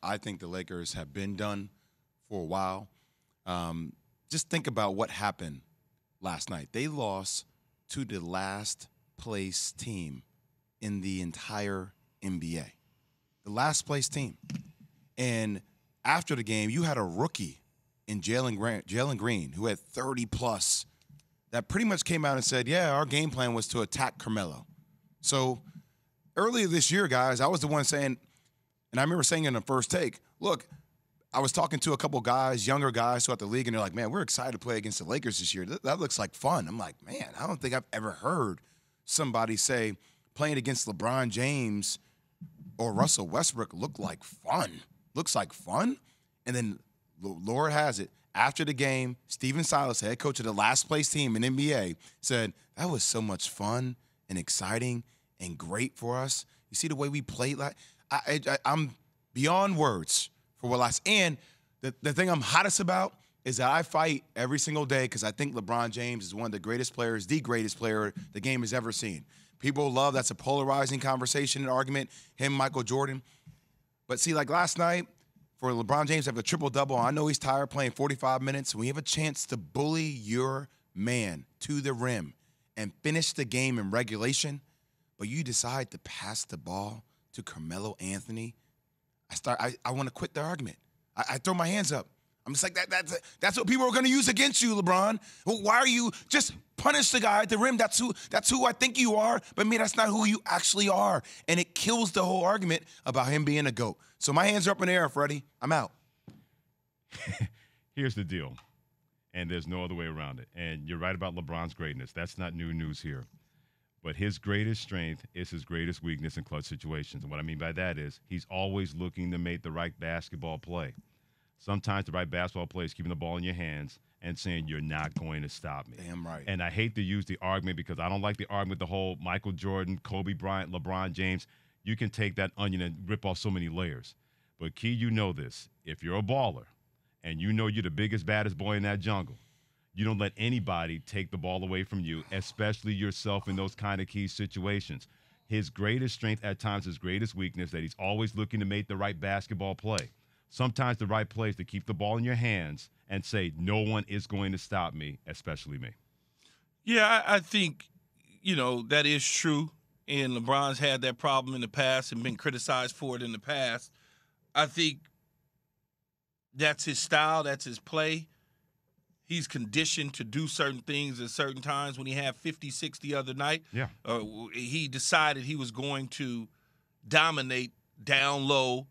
I think the Lakers have been done for a while. Just think about what happened last night. They lost to the last place team in the entire NBA. The last place team. And after the game, you had a rookie in Jalen Green, who had 30-plus, that pretty much came out and said, yeah, our game plan was to attack Carmelo. So earlier this year, guys, I was the one saying, and I remember saying in the first take, look, I was talking to a couple guys, younger guys throughout the league, and they're like, man, we're excited to play against the Lakers this year. That looks like fun. I'm like, man, I don't think I've ever heard somebody say playing against LeBron James or Russell Westbrook looks like fun. And then, Lord has it, after the game, Stephen Silas, head coach of the last place team in NBA, said, that was so much fun and exciting and great for us. You see the way we played? I'm beyond words for what I said. And the thing I'm hottest about is that I fight every single day because I think LeBron James is one of the greatest players, the greatest player the game has ever seen. People love that's a polarizing conversation and argument, him, Michael Jordan. But see, like last night, for LeBron James to have a triple-double, I know he's tired playing 45 minutes. When you have a chance to bully your man to the rim and finish the game in regulation, but you decide to pass the ball to Carmelo Anthony, I want to quit the argument. I throw my hands up. I'm just like, that's what people are going to use against you, LeBron. Well, why are you just punish the guy at the rim? That's who I think you are, but me, that's not who you actually are. And it kills the whole argument about him being a GOAT. So my hands are up in the air, Freddie. I'm out. Here's the deal, and there's no other way around it. And you're right about LeBron's greatness. That's not new news here. But his greatest strength is his greatest weakness in clutch situations. And what I mean by that is he's always looking to make the right basketball play. Sometimes the right basketball play is keeping the ball in your hands and saying you're not going to stop me. Damn right. And I hate to use the argument because I don't like the argument, the whole Michael Jordan, Kobe Bryant, LeBron James. You can take that onion and rip off so many layers. But, Key, you know this. If you're a baller and you know you're the biggest, baddest boy in that jungle, you don't let anybody take the ball away from you, especially yourself in those kind of key situations. His greatest strength at times, his greatest weakness, that he's always looking to make the right basketball play. Sometimes the right play is to keep the ball in your hands and say, no one is going to stop me, especially me. Yeah, I think, that is true. And LeBron's had that problem in the past and been criticized for it in the past. I think that's his style. That's his play. He's conditioned to do certain things at certain times. When he had 50-6 the other night, he decided he was going to dominate down low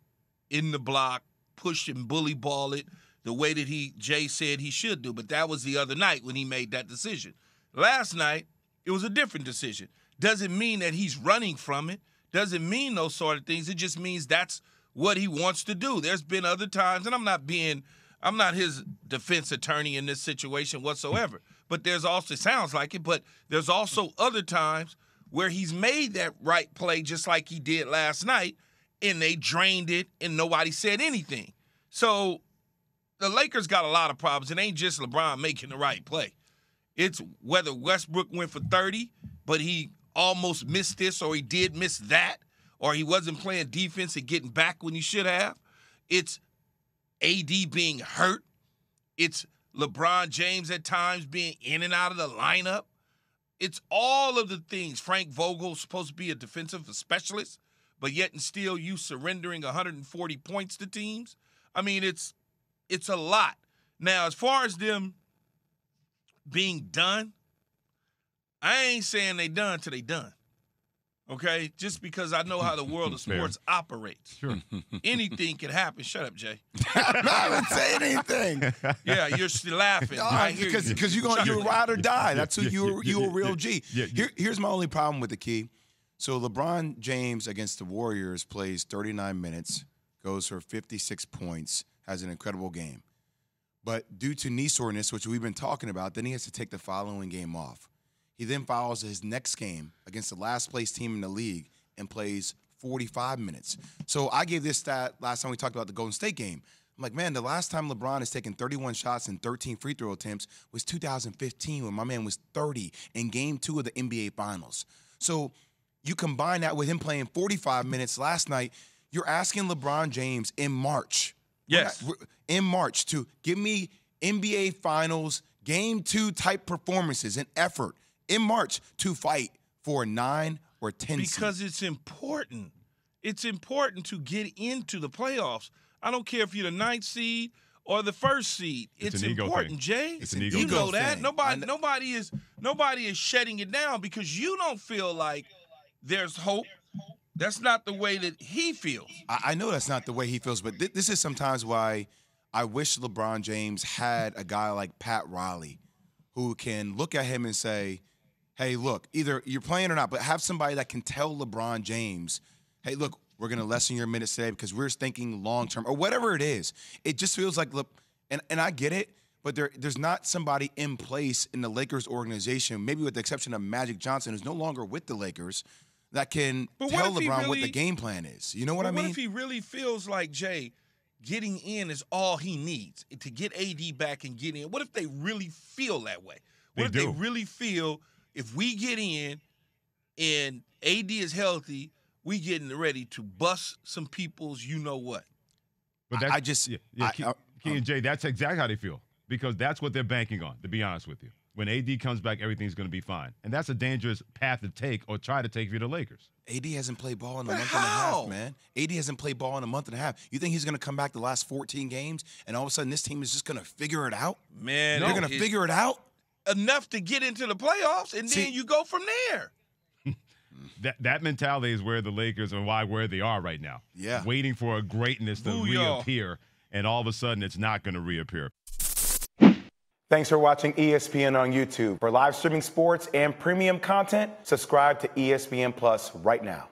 in the block, push and bully ball it the way that Jay said he should do. But that was the other night when he made that decision. Last night, it was a different decision. Doesn't mean that he's running from it. Doesn't mean those sort of things. It just means that's what he wants to do. There's been other times, and I'm not his defense attorney in this situation whatsoever. But there's also, it sounds like it, but there's also other times where he's made that right play just like he did last night, and they drained it, and nobody said anything. So the Lakers got a lot of problems. It ain't just LeBron making the right play. It's whether Westbrook went for 30, but he almost missed this, or he did miss that, or he wasn't playing defense and getting back when he should have. It's AD being hurt. It's LeBron James at times being in and out of the lineup. It's all of the things. Frank Vogel's supposed to be a defensive specialist, but yet and still you surrendering 140 points to teams. I mean, it's a lot. Now, as far as them being done, I ain't saying they done till they done. Okay? Just because I know how the world of sports operates. Sure. Anything can happen. Shut up, Jay. I'm not even saying anything. Yeah, you're still laughing. Because you're ride or die. That's who you're a real G. Here's my only problem with the Key. So LeBron James against the Warriors plays 39 minutes, goes for 56 points, has an incredible game. But due to knee soreness, which we've been talking about, then he has to take the following game off. He then follows his next game against the last place team in the league and plays 45 minutes. So I gave this stat last time we talked about the Golden State game. I'm like, man, the last time LeBron has taken 31 shots and 13 free throw attempts was 2015 when my man was 30 in Game 2 of the NBA Finals. So you combine that with him playing 45 minutes last night, You're asking LeBron James in March. Yes. In March to give me NBA Finals Game 2 type performances and effort in March to fight for a 9 or 10 seed. Because it's important. It's important to get into the playoffs. I don't care if you're the 9th seed or the 1st seed. It's important, Jay. It's an ego You know thing. that. Nobody is shutting it down because you don't feel like there's hope. That's not the way that he feels. I know that's not the way he feels, but this is sometimes why I wish LeBron James had a guy like Pat Riley who can look at him and say, hey, look, either you're playing or not, but have somebody that can tell LeBron James, hey, look, we're going to lessen your minutes today because we're thinking long-term or whatever it is. It just feels like, and I get it, but there's not somebody in place in the Lakers organization, maybe with the exception of Magic Johnson, who's no longer with the Lakers, that can tell LeBron what the game plan is. You know what I mean? What if he really feels like, Jay, getting in is all he needs to get AD back and get in? What if they really feel that way? What if they really feel if we get in and AD is healthy, we getting ready to bust some people's you-know-what? But that's, Key and Jay, that's exactly how they feel because that's what they're banking on, to be honest with you. When AD comes back, everything's going to be fine. And that's a dangerous path to take or try to take if you're the Lakers. AD hasn't played ball in a month and a half, man. AD hasn't played ball in a month and a half. You think he's going to come back the last 14 games and all of a sudden this team is just going to figure it out? Man, they're going to figure it out? Enough to get into the playoffs, and then you go from there. That mentality is where the Lakers are where they are right now. Yeah. Waiting for a greatness to reappear, and all of a sudden it's not going to reappear. Thanks for watching ESPN on YouTube. For live streaming sports and premium content, subscribe to ESPN Plus right now.